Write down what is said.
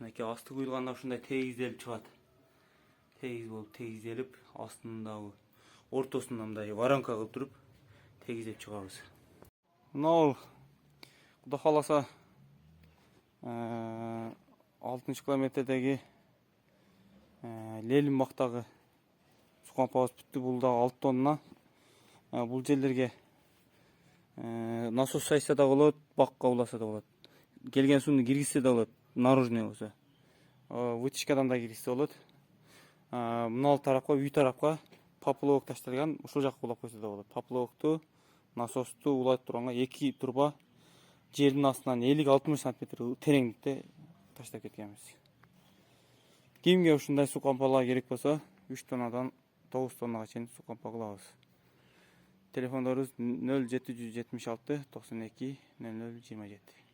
мынакей асты куйулганда ушундай тегизделип чыгат. Тегиз болуп тегизделип, астындагы ортосунда мындай воронка кылып туруп тегизлеп чыгабыз. Мына Кудай кааласа 6-километрдеги Лелин бактагы суу кампабыз бүттү. Бул да 6 тонна. Бул жерлерге насос сайса да болот, бакка уласа да болот. Келген сууну киргизсе да болот, наружный болсо. Вытяжкадан да киргизсе болот. Мына тарапка, үй тарапка поплавок ташталган, ушул жакка улап койсо да болот. Поплавокту, насосту улайтып турганга 2 турба жердин астынан 50-60 см тереңдикте таштап кеткенбиз. Кимге ушундай суу кампалар керек болсо, 3 тоннадан 9 тоннага чейин суу кампа кылабыз. Телефондорубуз 0776 92 00 27.